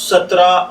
17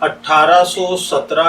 1817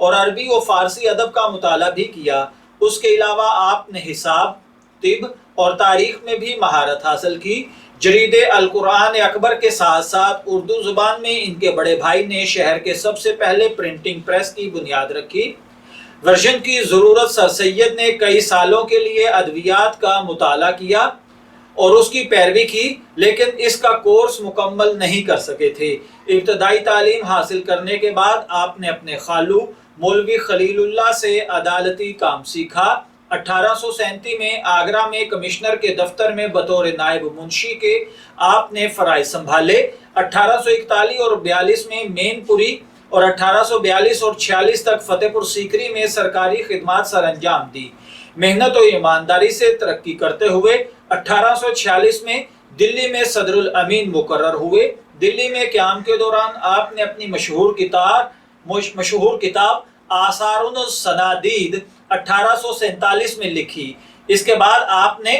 اور عربی و فارسی ادب کا مطالعہ بھی کیا۔ اس کے علاوہ آپ نے حساب، طب اور تاریخ میں بھی مہارت حاصل کی۔ جرید القرآن اکبر کے ساتھ ساتھ اردو زبان میں ان کے بڑے بھائی نے شہر کے سب سے پہلے پرنٹنگ پریس کی بنیاد رکھی۔ ورژن کی ضرورت سر سید نے کئی سالوں کے لیے ادویات کا مطالعہ کیا اور اس کی پیروی کی، لیکن اس کا کورس مکمل نہیں کر سکے تھے۔ ابتدائی تعلیم حاصل کرنے کے بعد آپ نے اپنے خالو مولوی خلیل اللہ سے عدالتی کام سیکھا۔ 1837 میں آگرہ میں کمشنر کے دفتر میں بطور نائب منشی کے آپ نے فرائض سنبھالے۔ 1841 اور 42 میں مین پوری اور 1842 اور 46 تک فتح پور سیکری میں سرکاری خدمات سر انجام دی۔ محنت و ایمانداری سے ترقی کرتے ہوئے 1846 میں دلی میں صدر الامین مقرر ہوئے۔ دلی میں قیام کے دوران آپ نے اپنی مشہور کتاب آثار الصنادید 1847 میں لکھی۔ اس کے بعد آپ نے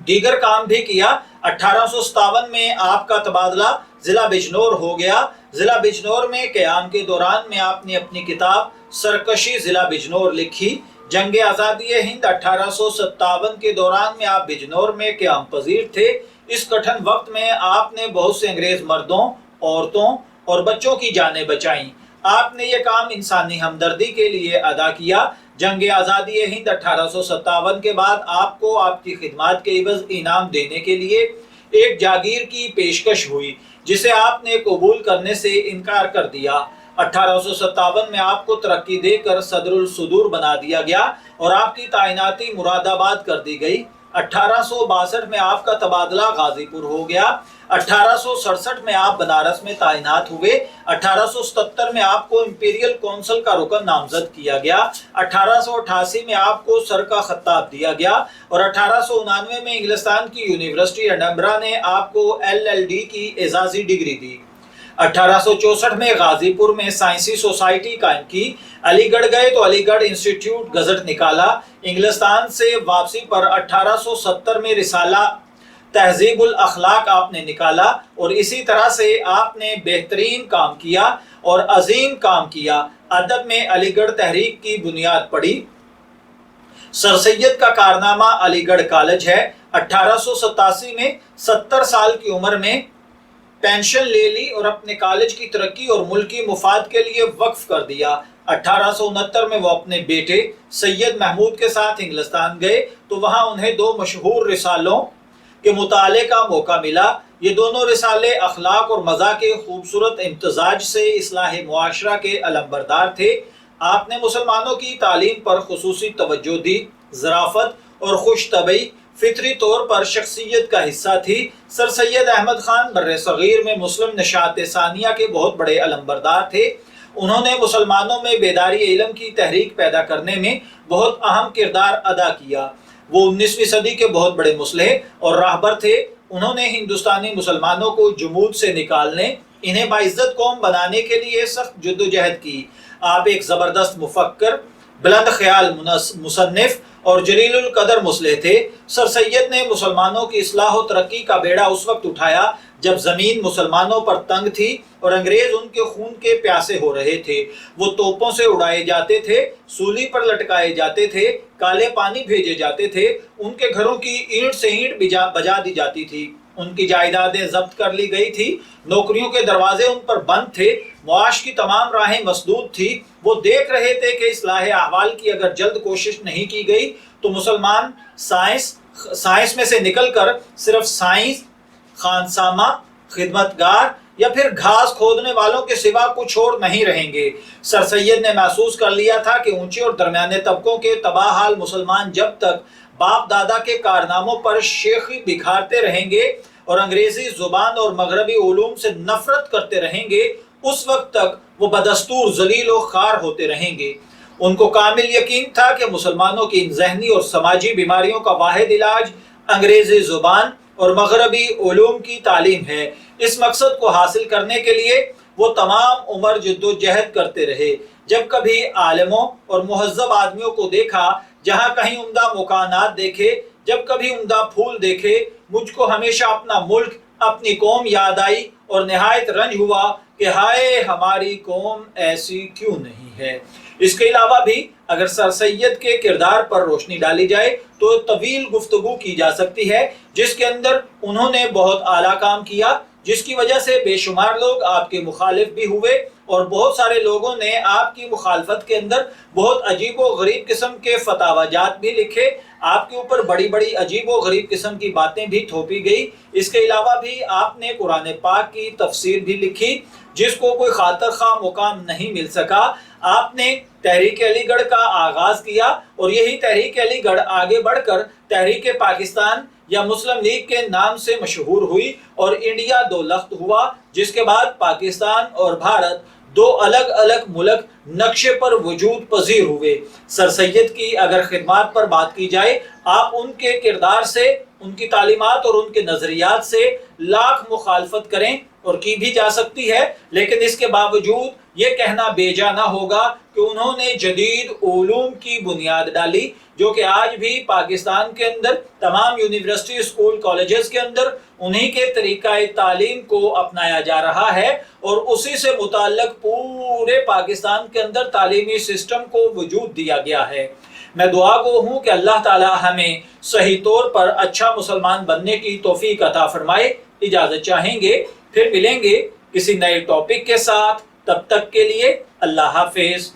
دیگر کام بھی کیا۔ 1857 میں آپ کا تبادلہ ضلع بجنور ہو گیا۔ ضلع بجنور میں قیام کے دوران میں آپ نے اپنی کتاب سرکشی ضلع بجنور لکھی۔ جنگ آزادی ہند 1857 کے دوران میں آپ بجنور میں قیام پذیر تھے۔ اس کٹھن وقت میں آپ نے بہت سے انگریز مردوں، عورتوں اور بچوں کی جانیں بچائیں۔ آپ نے یہ کام انسانی ہمدردی کے لیے ادا کیا۔ جنگ آزادی ہند 1857 کے بعد آپ کو آپ کی خدمات کے عوض انعام دینے کے لیے ایک جاگیر کی پیشکش ہوئی، جسے آپ نے قبول کرنے سے انکار کر دیا۔ 1857 میں آپ کو ترقی دے کر صدر الصدور بنا دیا گیا اور آپ کی تعیناتی مراد آباد کر دی گئی۔ 1862 میں آپ کا تبادلہ غازی پور ہو گیا۔ 1867 میں آپ بنارس میں تعینات ہوئے۔ 1877 میں آپ کو امپیریل کونسل کا رکن نامزد کیا گیا۔ 1888 میں آپ کو سر کا خطاب دیا گیا اور 1899 میں انگلستان کی یونیورسٹی ایڈنبرا نے آپ کو LL.D کی اعزازی ڈگری دی۔ 1864 میں غازی پور میں سائنسی سوسائٹی قائم کی۔ علی گڑھ گئے تو علی گڑھ انسٹیٹیوٹ گزٹ نکالا۔ انگلستان سے واپسی پر 1870 میں رسالہ تہذیب الاخلاق آپ نے نکالا اور اسی طرح سے آپ نے بہترین کام کیا اور عظیم کام کیا۔ ادب میں علی گڑھ تحریک کی بنیاد پڑی۔ سر سید کا کارنامہ علی گڑھ کالج ہے۔ 1887 میں 70 سال کی عمر میں پینشن لے لی اور اپنے کالج کی ترقی اور ملکی مفاد کے لیے وقف کر دیا۔ 1869 میں وہ اپنے بیٹے سید محمود کے ساتھ انگلستان گئے تو وہاں انہیں 2 مشہور رسالوں کے مطالعے کا موقع ملا۔ یہ دونوں رسالے اخلاق اور مزاح کے خوبصورت امتزاج سے اصلاح معاشرہ کے علمبردار تھے۔ آپ نے مسلمانوں کی تعلیم پر خصوصی توجہ دی۔ ظرافت اور خوش طبعی فطری طور پر شخصیت کا حصہ تھی۔ سر سید احمد خان بر صغیر میں مسلم نشاط ثانیہ کے بہت بڑے علمبردار تھے۔ انہوں نے مسلمانوں میں بیداری علم کی تحریک پیدا کرنے میں بہت اہم کردار ادا کیا۔ وہ 19ویں صدی کے بہت بڑے مصلح اور راہبر تھے۔ انہوں نے ہندوستانی مسلمانوں کو جمود سے نکالنے، انہیں باعزت قوم بنانے کے لیے سخت جدوجہد کی۔ آپ ایک زبردست مفکر، بلند خیال مصنف اور جلیل القدر مصلح تھے۔ سر سید نے مسلمانوں کی اصلاح و ترقی کا بیڑا اس وقت اٹھایا جب زمین مسلمانوں پر تنگ تھی اور انگریز ان کے خون کے پیاسے ہو رہے تھے۔ وہ توپوں سے اڑائے جاتے تھے، سولی پر لٹکائے جاتے تھے، کالے پانی بھیجے جاتے تھے، ان کے گھروں کی اینٹ سے اینٹ بجا دی جاتی تھی، ان کی جائیدادیں ضبط کر لی گئی تھی، نوکریوں کے دروازے ان پر بند تھے، معاش کی تمام راہیں مسدود تھی۔ وہ دیکھ رہے تھے کہ اصلاح احوال کی اگر جلد کوشش نہیں کی گئی تو مسلمان سائنس میں سے نکل کر صرف سائنس، خانسامہ، خدمتگار یا پھر گھاس کھودنے والوں کے سوا کچھ اور نہیں رہیں گے۔ سر سید نے محسوس کر لیا تھا کہ اونچے اور درمیانے طبقوں کے تباہ حال مسلمان جب تک باپ دادا کے کارناموں پر شیخی بکھارتے رہیں گے اور انگریزی زبان اور مغربی علوم سے نفرت کرتے رہیں گے، اس وقت تک وہ بدستور ذلیل و خوار ہوتے رہیں گے۔ ان کو کامل یقین تھا کہ مسلمانوں کی ان ذہنی اور سماجی بیماریوں کا واحد علاج انگریزی زبان اور مغربی علوم کی تعلیم ہے۔ اس مقصد کو حاصل کرنے کے لیے وہ تمام عمر جدوجہد کرتے رہے۔ جب کبھی عالموں اور مہذب آدمیوں کو دیکھا، جہاں کہیں عمدہ مکانات دیکھے، جب کبھی عمدہ پھول دیکھے، مجھ کو ہمیشہ اپنا ملک، اپنی قوم یاد آئی اور نہایت رنج ہوا کہ ہائے ہماری قوم ایسی کیوں نہیں ہے۔ اس کے علاوہ بھی اگر سر سید کے کردار پر روشنی ڈالی جائے تو طویل گفتگو کی جا سکتی ہے، جس کے اندر انہوں نے بہت اعلیٰ کام کیا، جس کی وجہ سے بے شمار لوگ آپ کے مخالف بھی ہوئے، اور بہت سارے لوگوں نے آپ کی مخالفت کے اندر بہت عجیب و غریب قسم کے فتاوی جات بھی لکھے، آپ کے اوپر بڑی بڑی عجیب و غریب قسم کی باتیں بھی تھوپی گئی۔ اس کے علاوہ بھی آپ نے قرآن پاک کی تفسیر بھی لکھی، جس کو کوئی خاطر خواہ مقام نہیں مل سکا۔ آپ نے تحریک علی گڑھ کا آغاز کیا، اور یہی تحریک علی گڑھ آگے بڑھ کر تحریک پاکستان یا مسلم لیگ کے نام سے مشہور ہوئی، اور انڈیا دو لخت ہوا، جس کے بعد پاکستان اور بھارت دو الگ الگ ملک نقشے پر وجود پذیر ہوئے۔ سر سید کی اگر خدمات پر بات کی جائے، آپ ان کے کردار سے، ان کی تعلیمات اور ان کے نظریات سے لاکھ مخالفت کریں اور کی بھی جا سکتی ہے، لیکن اس کے باوجود یہ کہنا بے جا نہ ہوگا کہ انہوں نے جدید علوم کی بنیاد ڈالی، جو کہ آج بھی پاکستان کے اندر تمام یونیورسٹی، اسکول، کالجز کے اندر انہی کے طریقہ تعلیم کو اپنایا جا رہا ہے، اور اسی سے متعلق پورے پاکستان کے اندر تعلیمی سسٹم کو وجود دیا گیا ہے۔ میں دعا گو ہوں کہ اللہ تعالی ہمیں صحیح طور پر اچھا مسلمان بننے کی توفیق عطا فرمائے۔ اجازت چاہیں گے، پھر ملیں گے کسی نئے ٹاپک کے ساتھ، تب تک کے لیے اللہ حافظ۔